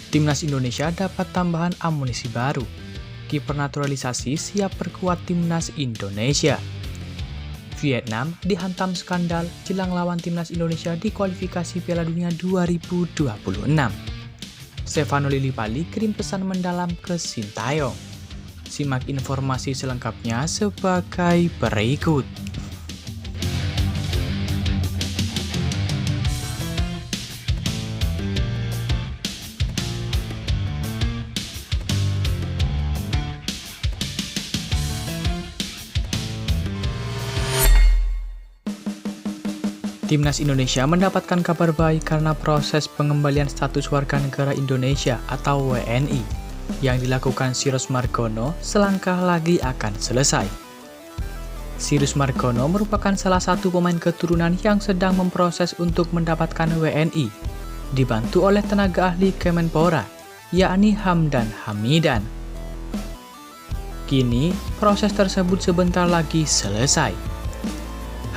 Timnas Indonesia dapat tambahan amunisi baru. Kiper naturalisasi siap perkuat Timnas Indonesia. Vietnam dihantam skandal jelang lawan Timnas Indonesia di kualifikasi Piala Dunia 2026. Stefano Lillipali kirim pesan mendalam ke Sintayong. Simak informasi selengkapnya sebagai berikut. Timnas Indonesia mendapatkan kabar baik karena proses pengembalian status warga negara Indonesia atau WNI yang dilakukan Sirus Margono selangkah lagi akan selesai. Sirus Margono merupakan salah satu pemain keturunan yang sedang memproses untuk mendapatkan WNI, dibantu oleh tenaga ahli Kemenpora, yakni Hamdan Hamidan. Kini, proses tersebut sebentar lagi selesai.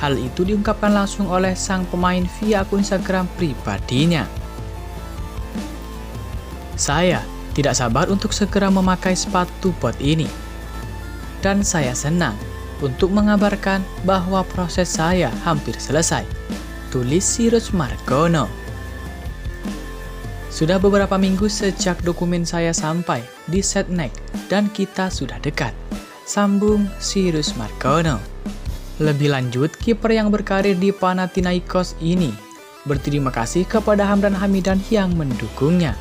Hal itu diungkapkan langsung oleh sang pemain via akun Instagram pribadinya. Saya tidak sabar untuk segera memakai sepatu bot ini. Dan saya senang untuk mengabarkan bahwa proses saya hampir selesai. Tulis Sirus Margono. Sudah beberapa minggu sejak dokumen saya sampai di Setnek dan kita sudah dekat. Sambung Sirus Margono. Lebih lanjut, kiper yang berkarir di Panathinaikos ini berterima kasih kepada Hamdan Hamidan yang mendukungnya.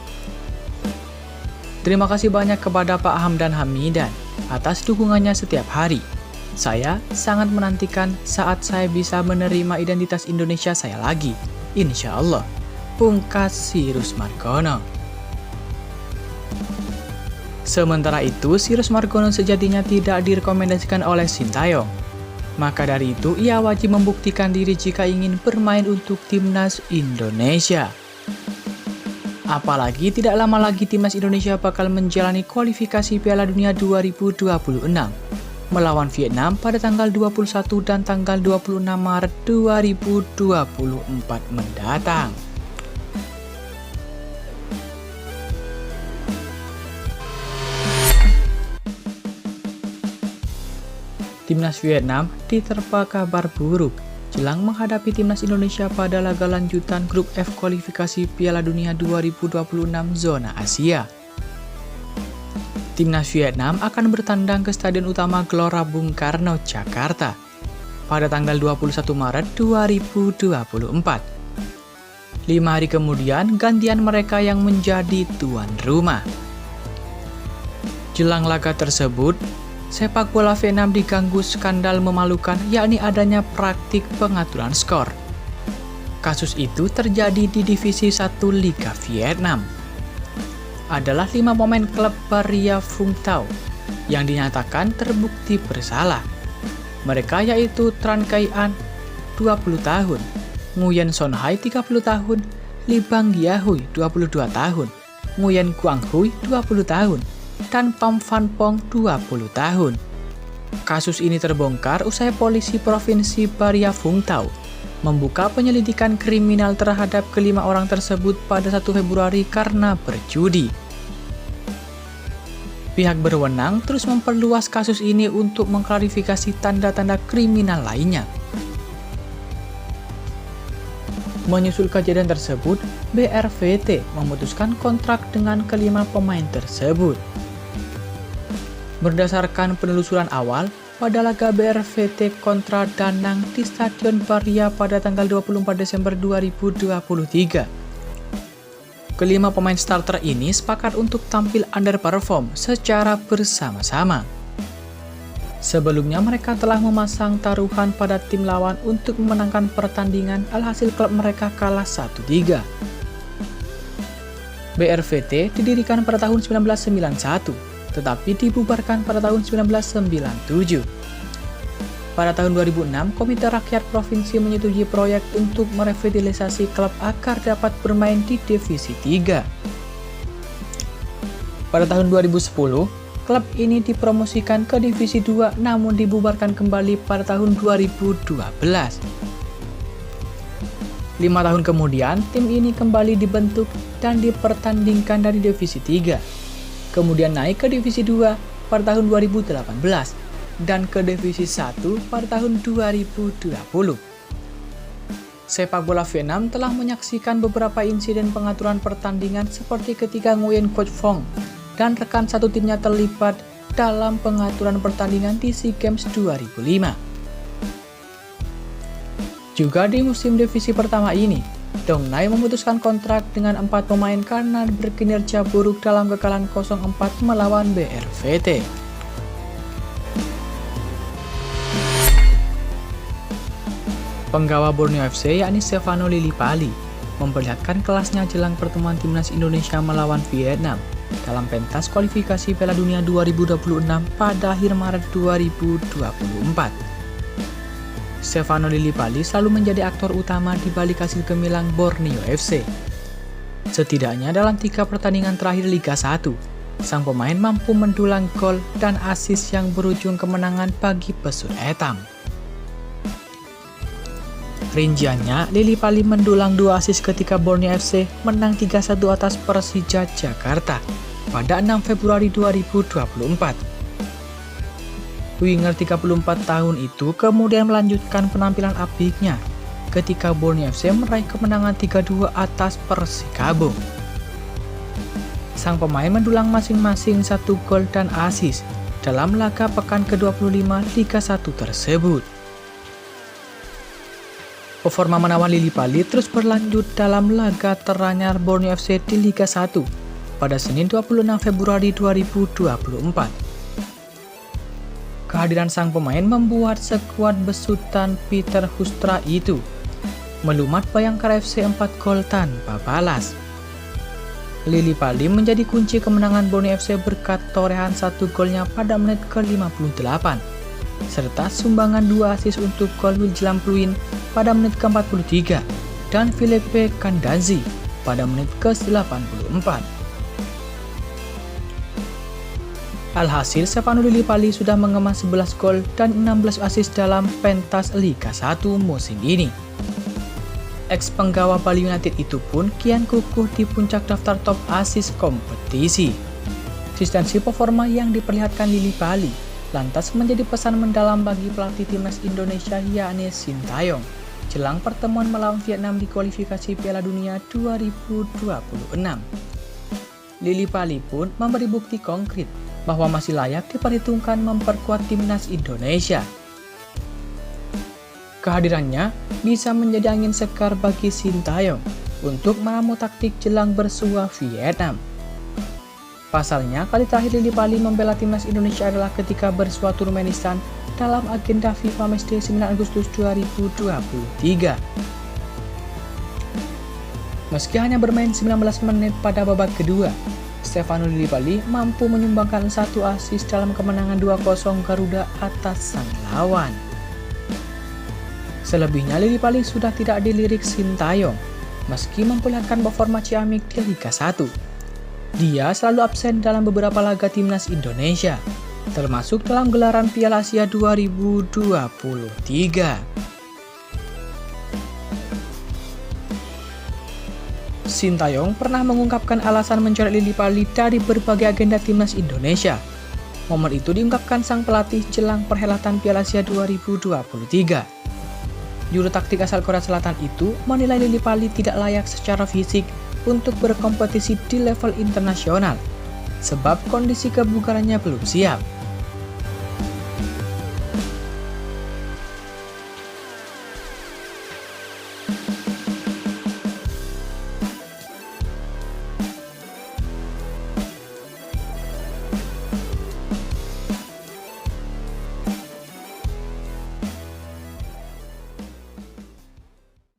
Terima kasih banyak kepada Pak Hamdan Hamidan atas dukungannya setiap hari. Saya sangat menantikan saat saya bisa menerima identitas Indonesia saya lagi, insya Allah. Pungkas Sirus Margono. Sementara itu, Sirus Margono sejatinya tidak direkomendasikan oleh Sintayong. Maka dari itu, ia wajib membuktikan diri jika ingin bermain untuk Timnas Indonesia. Apalagi tidak lama lagi Timnas Indonesia bakal menjalani kualifikasi Piala Dunia 2026 melawan Vietnam pada tanggal 21 dan tanggal 26 Maret 2024 mendatang. Timnas Vietnam diterpa kabar buruk jelang menghadapi Timnas Indonesia pada laga lanjutan Grup F kualifikasi Piala Dunia 2026 zona Asia. Timnas Vietnam akan bertandang ke Stadion Utama Gelora Bung Karno, Jakarta pada tanggal 21 Maret 2024. 5 hari kemudian, gantian mereka yang menjadi tuan rumah. Jelang laga tersebut, sepak bola Vietnam diganggu skandal memalukan, yakni adanya praktik pengaturan skor. Kasus itu terjadi di Divisi 1 Liga Vietnam. Adalah 5 pemain klub Paria Vung Tau yang dinyatakan terbukti bersalah. Mereka yaitu Tran Kai An, 20 tahun, Nguyen Son Hai, 30 tahun, Lee Bang Gia-hui, 22 tahun, Nguyen Quang Hui, 20 tahun, dan Pham Van Pong, 20 tahun. Kasus ini terbongkar usai polisi Provinsi Paria Vung Tau membuka penyelidikan kriminal terhadap kelima orang tersebut pada 1 Februari karena berjudi. Pihak berwenang terus memperluas kasus ini untuk mengklarifikasi tanda-tanda kriminal lainnya. Menyusul kejadian tersebut, BRVT memutuskan kontrak dengan kelima pemain tersebut. Berdasarkan penelusuran awal, pada laga BRVT kontra Danang di Stadion Paria pada tanggal 24 Desember 2023. Kelima pemain starter ini sepakat untuk tampil underperform secara bersama-sama. Sebelumnya mereka telah memasang taruhan pada tim lawan untuk memenangkan pertandingan, alhasil klub mereka kalah 1-3. BRVT didirikan pada tahun 1991. Tetapi dibubarkan pada tahun 1997. Pada tahun 2006, Komite Rakyat Provinsi menyetujui proyek untuk merevitalisasi klub agar dapat bermain di Divisi 3. Pada tahun 2010, klub ini dipromosikan ke Divisi 2 namun dibubarkan kembali pada tahun 2012. 5 tahun kemudian, tim ini kembali dibentuk dan dipertandingkan dari Divisi 3. Kemudian naik ke Divisi 2 pada tahun 2018 dan ke Divisi 1 pada tahun 2020. Sepak bola Vietnam telah menyaksikan beberapa insiden pengaturan pertandingan seperti ketika Nguyen Quoc Phong dan rekan satu timnya terlibat dalam pengaturan pertandingan di SEA Games 2005. Juga di musim divisi pertama ini, Dong Nai memutuskan kontrak dengan 4 pemain karena berkinerja buruk dalam kekalahan 0-4 melawan BRVT. Penggawa Borneo FC yakni Stefano Lillipali memperlihatkan kelasnya jelang pertemuan timnas Indonesia melawan Vietnam dalam pentas kualifikasi Piala Dunia 2026 pada akhir Maret 2024. Stefano Lillipali selalu menjadi aktor utama di balik hasil gemilang Borneo FC. Setidaknya dalam 3 pertandingan terakhir Liga 1, sang pemain mampu mendulang gol dan assist yang berujung kemenangan bagi Pesut Etam. Rinciannya, Lillipali mendulang 2 assist ketika Borneo FC menang 3-1 atas Persija Jakarta pada 6 Februari 2024. Winger 34 tahun itu kemudian melanjutkan penampilan apiknya ketika Borneo FC meraih kemenangan 3-2 atas Persikabo. Sang pemain mendulang masing-masing 1 gol dan assist dalam laga pekan ke-25 Liga 1 tersebut. Performa menawan Lillipali terus berlanjut dalam laga teranyar Borneo FC di Liga 1 pada Senin 26 Februari 2024. Kehadiran sang pemain membuat skuad besutan Peter Hoekstra itu melumat Bayangkara FC 4 gol tanpa balas. Lillipali menjadi kunci kemenangan Borneo FC berkat torehan 1 golnya pada menit ke-58. Serta sumbangan 2 assist untuk gol William Pluin pada menit ke-43 dan Philippe Kandazi pada menit ke-84. Alhasil, Stefano Lillipali sudah mengemas 11 gol dan 16 assist dalam pentas Liga 1 musim ini. Ex-penggawa Bali United itu pun kian kukuh di puncak daftar top assist kompetisi. Konsistensi performa yang diperlihatkan Lillipali lantas menjadi pesan mendalam bagi pelatih timnas Indonesia yakni Sintayong jelang pertemuan melawan Vietnam di kualifikasi Piala Dunia 2026. Lillipali pun memberi bukti konkret bahwa masih layak diperhitungkan memperkuat timnas Indonesia. Kehadirannya bisa menjadi angin segar bagi Sintayong untuk meramu taktik jelang bersua Vietnam. Pasalnya, kali terakhir Lillipali membela timnas Indonesia adalah ketika bersua Turkmenistan dalam agenda FIFA Matchday 9 Agustus 2023. Meski hanya bermain 19 menit pada babak kedua, Stefano Lillipali mampu menyumbangkan 1 assist dalam kemenangan 2-0 Garuda atas sang lawan. Selebihnya, Lillipali sudah tidak dilirik Sintayong, meski memperlihatkan performa ciamik di Liga 1. Dia selalu absen dalam beberapa laga timnas Indonesia, termasuk dalam gelaran Piala Asia 2023. Sintayong pernah mengungkapkan alasan mencoret Lillipali dari berbagai agenda timnas Indonesia. Momen itu diungkapkan sang pelatih jelang perhelatan Piala Asia 2023. Juru taktik asal Korea Selatan itu menilai Lillipali tidak layak secara fisik untuk berkompetisi di level internasional sebab kondisi kebugarannya belum siap.